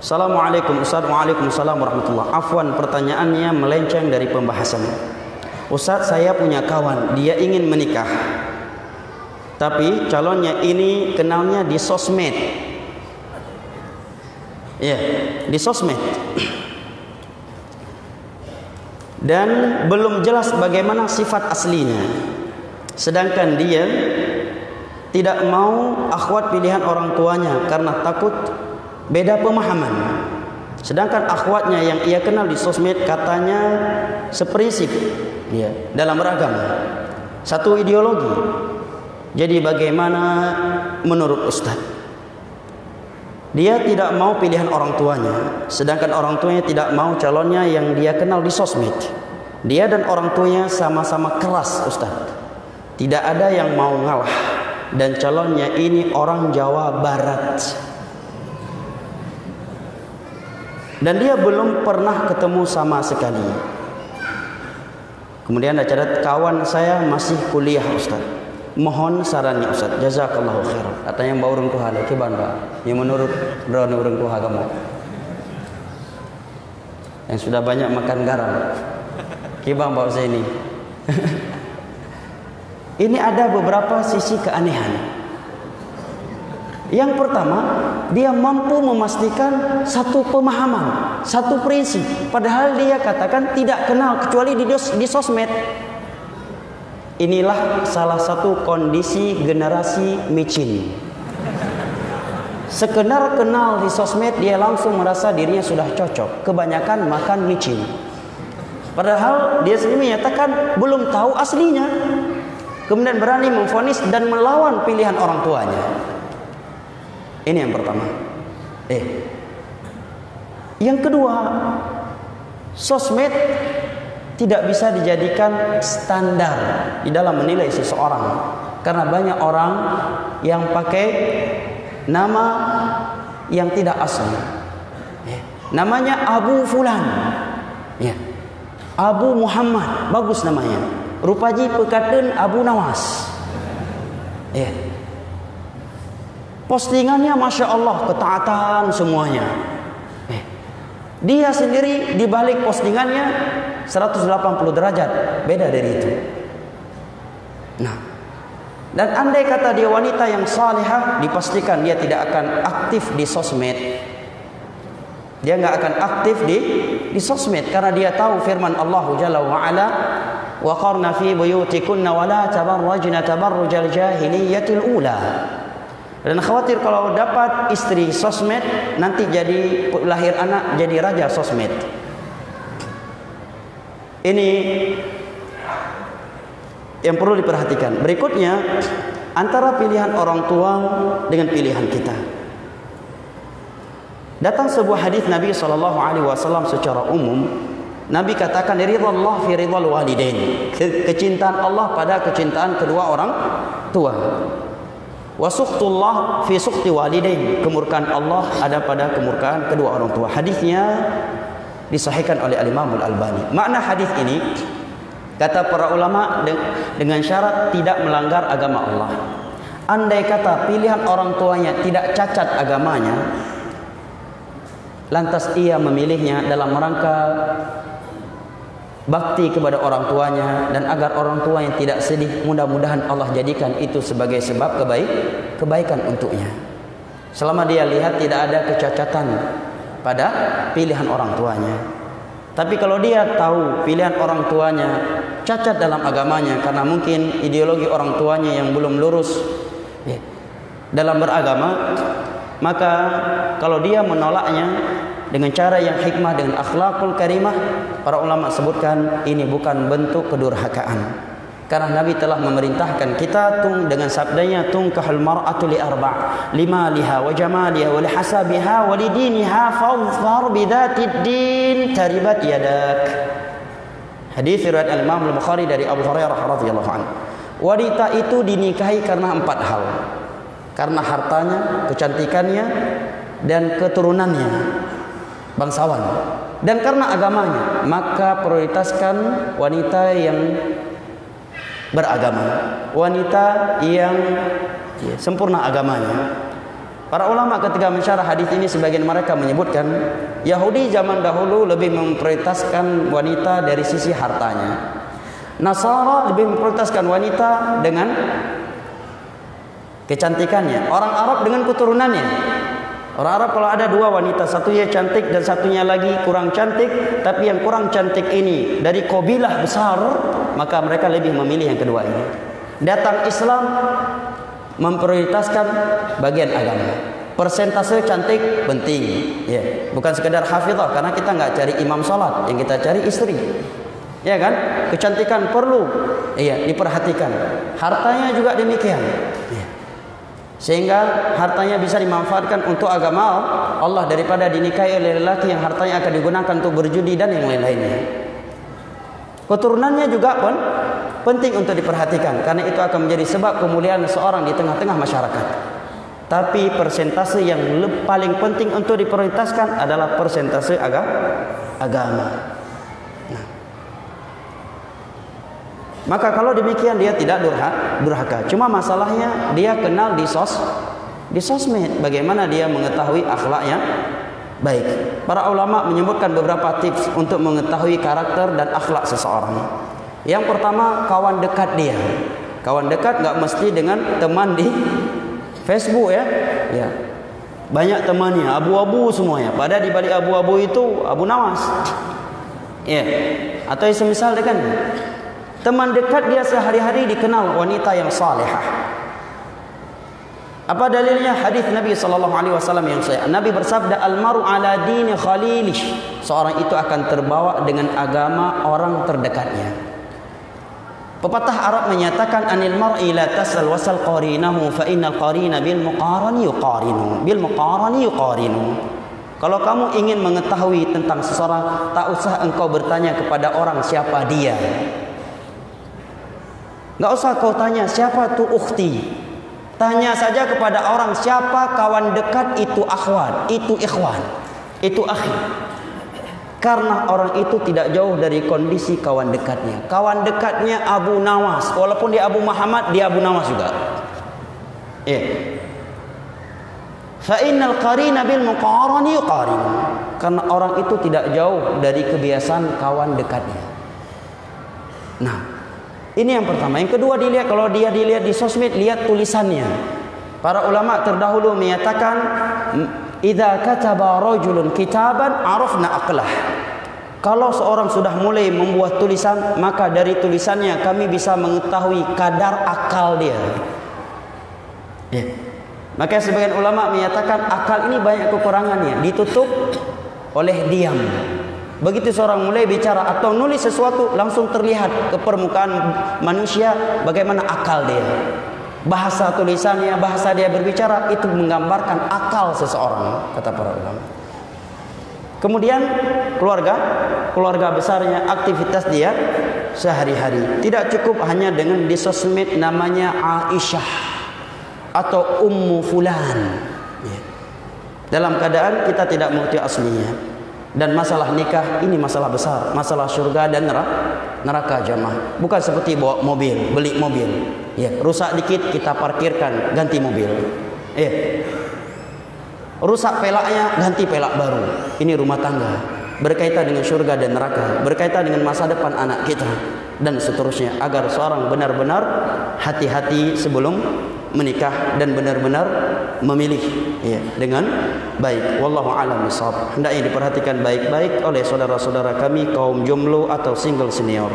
Assalamualaikum Ustaz. Waalaikumsalam warahmatullahi. Afwan, pertanyaannya melenceng dari pembahasan. Ustaz, saya punya kawan, dia ingin menikah, tapi calonnya ini kenalnya di sosmed. Ya, di sosmed. Dan belum jelas bagaimana sifat aslinya. Sedangkan dia tidak mau akhwat pilihan orang tuanya karena takut beda pemahaman. Sedangkan akhwatnya yang ia kenal di sosmed katanya seprinsip ya, dalam beragama, satu ideologi. Jadi bagaimana menurut Ustaz? Dia tidak mau pilihan orang tuanya, sedangkan orang tuanya tidak mau calonnya yang dia kenal di sosmed. Dia dan orang tuanya sama-sama keras, Ustaz. Tidak ada yang mau ngalah. Dan calonnya ini orang Jawa Barat. Dan dia belum pernah ketemu sama sekali. Kemudian ada catat, kawan saya masih kuliah, Ustaz. Mohon sarannya, Ustaz. Jazakallahu khairan. Katanya yang bawa urang tuha lagi banda. Yang menurut drone urang tuha kamu. Yang sudah banyak makan garam. Kibang bawa saya ini. Ini ada beberapa sisi keanehan. Yang pertama, dia mampu memastikan satu pemahaman, satu prinsip. Padahal dia katakan tidak kenal kecuali di sosmed. Inilah salah satu kondisi generasi micin. Sekedar kenal di sosmed, dia langsung merasa dirinya sudah cocok. Kebanyakan makan micin. Padahal dia sendiri menyatakan belum tahu aslinya. Kemudian berani memvonis dan melawan pilihan orang tuanya. Ini yang pertama. Yang kedua, sosmed tidak bisa dijadikan standar di dalam menilai seseorang, karena banyak orang yang pakai nama yang tidak asli. Namanya Abu Fulan, Abu Muhammad, bagus namanya. Rupaji pekaten Abu Nawas. Postingannya Masya Allah, ketaatan semuanya. Dia sendiri di balik postingannya 180 derajat beda dari itu. Nah, dan andai kata dia wanita yang salihah, dipastikan dia tidak akan aktif di sosmed. Dia nggak akan aktif di sosmed karena dia tahu firman Allah Jalla wa Ala, wa qarna fi buyutikunna wa la tabarrajna tabarrujal jahiliyatil ula. Dan khawatir kalau dapat istri sosmed, nanti jadi lahir anak jadi raja sosmed. Ini yang perlu diperhatikan. Berikutnya, antara pilihan orang tua dengan pilihan kita. Datang sebuah hadis Nabi SAW secara umum. Nabi katakan, ridallah fi ridal walidain. Kecintaan Allah pada kecintaan kedua orang tua. Wa sukhtullah fi sukhti walidain. Kemurkaan Allah ada pada kemurkaan kedua orang tua. Hadisnya disahihkan oleh Al-Imam Al-Albani. Makna hadis ini, kata para ulama, dengan syarat tidak melanggar agama Allah. Andai kata pilihan orang tuanya tidak cacat agamanya, lantas ia memilihnya dalam rangka bakti kepada orang tuanya dan agar orang tua yang tidak sedih, mudah-mudahan Allah jadikan itu sebagai sebab kebaikan untuknya. Selama dia lihat tidak ada kecacatan pada pilihan orang tuanya. Tapi kalau dia tahu pilihan orang tuanya cacat dalam agamanya karena mungkin ideologi orang tuanya yang belum lurus dalam beragama, maka kalau dia menolaknya dengan cara yang hikmah, dengan akhlakul karimah, para ulama sebutkan ini bukan bentuk kedurhakaan. Karena Nabi telah memerintahkan kita dengan sabdanya, tunkahul mar'atu li arba' limaliha wa jamaliha wa lihasabiha wa lidiniha fadhfar bidatid din taribat yadak. Hadis riwayat Al-Imam Al-Bukhari dari Abu Hurairah radhiyallahu anhu. Wanita itu dinikahi karena 4 hal. Karena hartanya, kecantikannya, dan keturunannya, bangsawan, dan karena agamanya. Maka prioritaskan wanita yang beragama, wanita yang sempurna agamanya. Para ulama ketika mensyarah hadis ini sebagian mereka menyebutkan Yahudi zaman dahulu lebih memprioritaskan wanita dari sisi hartanya. Nasara lebih memprioritaskan wanita dengan kecantikannya. Orang Arab dengan keturunannya. Orang Arab kalau ada dua wanita, satunya cantik dan satunya lagi kurang cantik, tapi yang kurang cantik ini dari kabilah besar, maka mereka lebih memilih yang kedua ini. Datang Islam memprioritaskan bagian agama. Persentase cantik penting, ya. Bukan sekedar hafizah, karena kita nggak cari imam salat, yang kita cari istri, ya kan? Kecantikan perlu, iya, diperhatikan. Hartanya juga demikian, ya. Sehingga hartanya bisa dimanfaatkan untuk agama Allah daripada dinikahi oleh lelaki yang hartanya akan digunakan untuk berjudi dan yang lain-lainnya. Keturunannya juga pun penting untuk diperhatikan, karena itu akan menjadi sebab kemuliaan seorang di tengah-tengah masyarakat. Tapi persentase yang paling penting untuk diprioritaskan adalah persentase agama. Nah. Maka kalau demikian dia tidak durhaka. Cuma masalahnya dia kenal di sosmed. Bagaimana dia mengetahui akhlaknya baik. Para ulama menyebutkan beberapa tips untuk mengetahui karakter dan akhlak seseorang. Yang pertama, kawan dekat dia. Kawan dekat nggak mesti dengan teman di Facebook, ya. Ya. Banyak temannya abu-abu semuanya. Padahal di balik abu-abu itu Abu Nawas. Ya. Atau semisal dengan teman dekat dia sehari-hari dikenal wanita yang salihah. Apa dalilnya? Hadis Nabi SAW yang sahih. Nabi bersabda, "Al-maru ala dini khalilih." Seorang itu akan terbawa dengan agama orang terdekatnya. Pepatah Arab menyatakan, "Anil mar'i la tasal wasal qarinahu fa innal qarina bil muqarani yuqarinu." Bil muqarani yuqarinu. Kalau kamu ingin mengetahui tentang seseorang, tak usah engkau bertanya kepada orang siapa dia. Enggak usah kau tanya siapa tu ukhti. Tanya saja kepada orang siapa kawan dekat itu akhwat, itu ikhwan, itu akhi. Karena orang itu tidak jauh dari kondisi kawan dekatnya. Kawan dekatnya Abu Nawas, walaupun dia Abu Muhammad, dia Abu Nawas juga. Fa innal qarina bil muqarani yuqarin. Karena orang itu tidak jauh dari kebiasaan kawan dekatnya. Nah, ini yang pertama. Yang kedua dilihat, kalau dia dilihat di sosmed, lihat tulisannya. Para ulama terdahulu menyatakan, idza kataba rajulun kitaban arafna aqlah. Kalau seorang sudah mulai membuat tulisan, maka dari tulisannya kami bisa mengetahui kadar akal dia. Ya. Maka sebagian ulama menyatakan akal ini banyak kekurangannya, ditutup oleh diam. Begitu seorang mulai bicara atau nulis sesuatu, langsung terlihat ke permukaan manusia bagaimana akal dia. Bahasa tulisannya, bahasa dia berbicara, itu menggambarkan akal seseorang, kata para ulama. Kemudian keluarga besarnya, aktivitas dia sehari-hari. Tidak cukup hanya dengan di sosmed namanya Aisyah atau Ummu Fulan. Dalam keadaan kita tidak mengerti aslinya. Dan masalah nikah ini masalah besar, masalah surga dan neraka jamaah. Bukan seperti bawa mobil, beli mobil, ya, rusak dikit kita parkirkan, ganti mobil. Rusak pelaknya, ganti pelak baru. Ini rumah tangga, berkaitan dengan surga dan neraka, berkaitan dengan masa depan anak kita dan seterusnya, agar seorang benar-benar hati-hati sebelum menikah dan benar-benar memilih, ya, dengan baik. Wallahu a'lam bishawab. Hendaknya diperhatikan baik-baik oleh saudara-saudara kami kaum jomblo atau single senior.